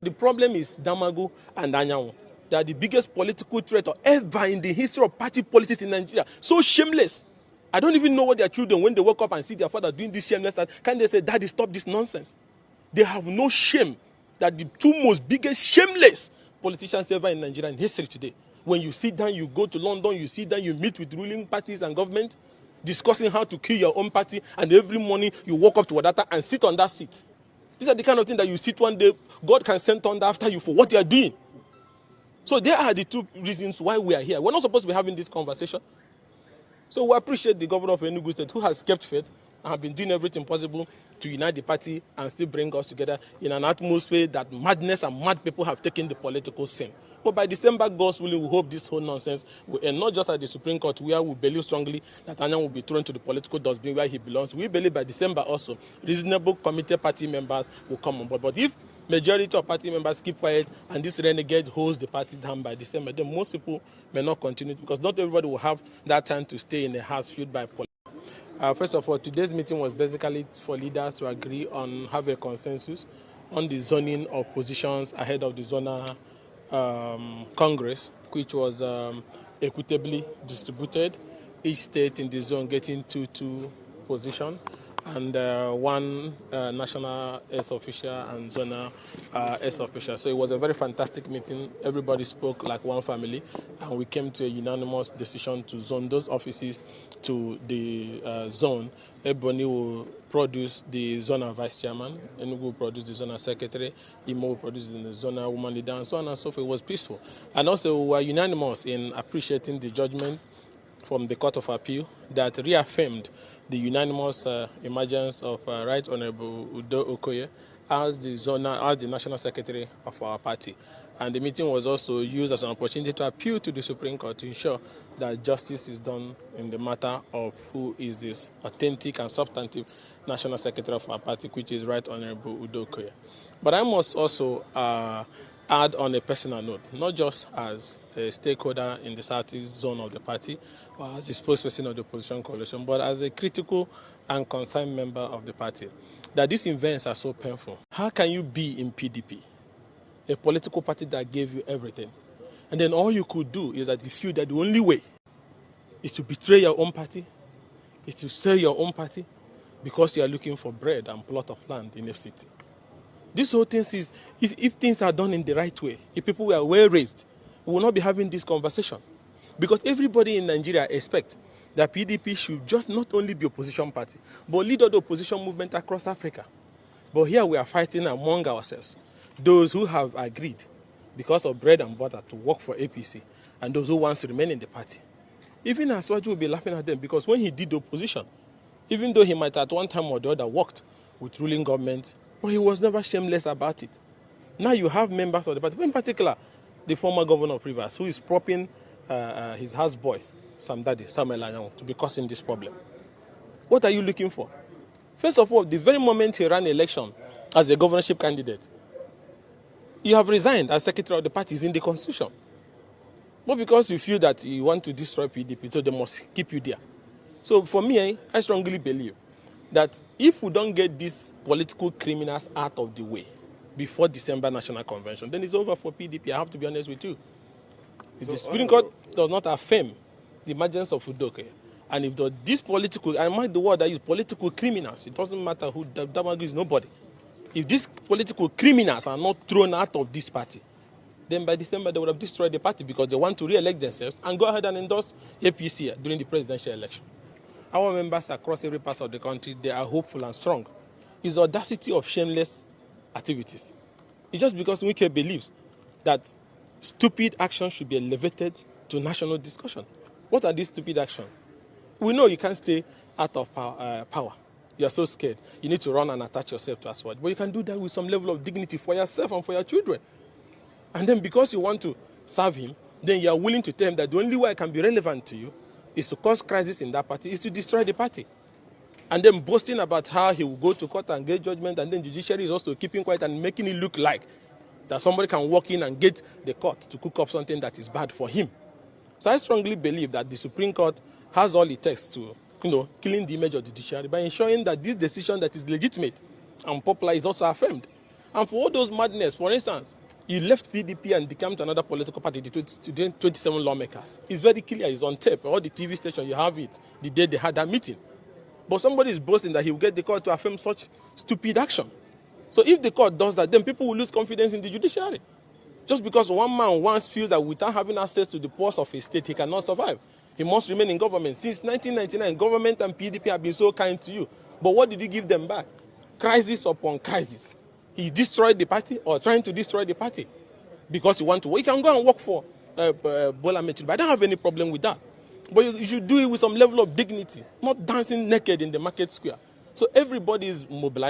The problem is Damagu and Anyanwu. They are the biggest political threat ever in the history of party politics in Nigeria. So shameless. I don't even know what their children, when they wake up and see their father doing this shameless, can they say, Daddy, stop this nonsense? They have no shame. That the two most biggest shameless politicians ever in Nigeria in history today. When you sit down, you go to London, you sit down, you meet with ruling parties and government, discussing how to kill your own party, and every morning you walk up to Wadata and sit on that seat. These are the kind of things that you sit one day, God can send thunder after you for what you are doing. So there are the two reasons why we are here. We're not supposed to be having this conversation. So we appreciate the governor of Enugu State who has kept faith and have been doing everything possible to unite the party and still bring us together in an atmosphere that madness and mad people have taken the political scene. But by December, God's willing, we hope this whole nonsense will end, not just at the Supreme Court, where we believe strongly that Anyan will be thrown to the political dustbin where he belongs. We believe by December also, reasonable committed party members will come on board. But if majority of party members keep quiet and this renegade holds the party down by December, then most people may not continue because not everybody will have that time to stay in a house filled by politics. First of all, today's meeting was basically for leaders to agree on, have a consensus on the zoning of positions ahead of the zonal Congress, which was equitably distributed, each state in the zone getting two positions, and one national S official and zonal S official. So it was a very fantastic meeting. Everybody spoke like one family, and we came to a unanimous decision to zone those offices to the zone. Ebony will produce the zonal vice chairman, Enugu will produce the zonal secretary, Imo will produce the zonal woman leader, and so on and so forth. It was peaceful. And also we were unanimous in appreciating the judgment from the Court of Appeal that reaffirmed the unanimous emergence of Right Honorable Udo Okoye as the National Secretary of our party. And the meeting was also used as an opportunity to appeal to the Supreme Court to ensure that justice is done in the matter of who is this authentic and substantive National Secretary of our party, which is Right Honorable Udo Okoye. But I must also add on a personal note, not just as a stakeholder in the Southeast zone of the party or as a spokesperson of the opposition coalition, but as a critical and concerned member of the party, that these events are so painful. How can you be in PDP, a political party that gave you everything, and then all you could do is that you feel that the only way is to betray your own party, is to sell your own party because you are looking for bread and plot of land in FCT? This whole thing is, if things are done in the right way, if people were well raised, we will not be having this conversation. Because everybody in Nigeria expects that PDP should just not only be opposition party, but lead the opposition movement across Africa. But here we are fighting among ourselves. Those who have agreed, because of bread and butter, to work for APC, and those who want to remain in the party. Even Aswaju will be laughing at them, because when he did the opposition, even though he might at one time or the other worked with ruling government, but he was never shameless about it. Now you have members of the party, in particular, the former governor of Rivers, who is propping his houseboy, Siminalayi, to be causing this problem. What are you looking for? First of all, the very moment he ran election as a governorship candidate, you have resigned as secretary of the party. Is in the constitution. But because you feel that you want to destroy PDP, so they must keep you there. So for me, I strongly believe that if we don't get these political criminals out of the way before December National Convention, then it's over for PDP. I have to be honest with you. If the Supreme Court does not affirm the emergence of Udoke, and if these political, I mind the word that is political criminals, it doesn't matter who, Damagu is nobody. If these political criminals are not thrown out of this party, then by December they would have destroyed the party because they want to re-elect themselves and go ahead and endorse APC during the presidential election. Our members across every part of the country, they are hopeful and strong. It's the audacity of shameless activities. It's just because Wike believes that stupid actions should be elevated to national discussion. What are these stupid actions? We know you can't stay out of power. You are so scared. You need to run and attach yourself to Aswad. But you can do that with some level of dignity for yourself and for your children. And then because you want to serve him, then you are willing to tell him that the only way I can be relevant to you is to cause crisis in that party, is to destroy the party. And then boasting about how he will go to court and get judgment, and then judiciary is also keeping quiet and making it look like that somebody can walk in and get the court to cook up something that is bad for him. So I strongly believe that the Supreme Court has all it takes to, killing the image of the judiciary by ensuring that this decision that is legitimate and popular is also affirmed. And for all those madness, for instance, he left PDP and decamped to another political party, the 27 lawmakers. It's very clear, it's on tape. All the TV stations, you have it, the day they had that meeting. But somebody is boasting that he will get the court to affirm such stupid action. So if the court does that, then people will lose confidence in the judiciary. Just because one man once feels that without having access to the purse of a state, he cannot survive. He must remain in government. Since 1999, government and PDP have been so kind to you. But what did you give them back? Crisis upon crisis. He destroyed the party or trying to destroy the party because you want to work. You can go and work for Bola Mechi, but I don't have any problem with that. But you should do it with some level of dignity, not dancing naked in the market square. So everybody is mobilized.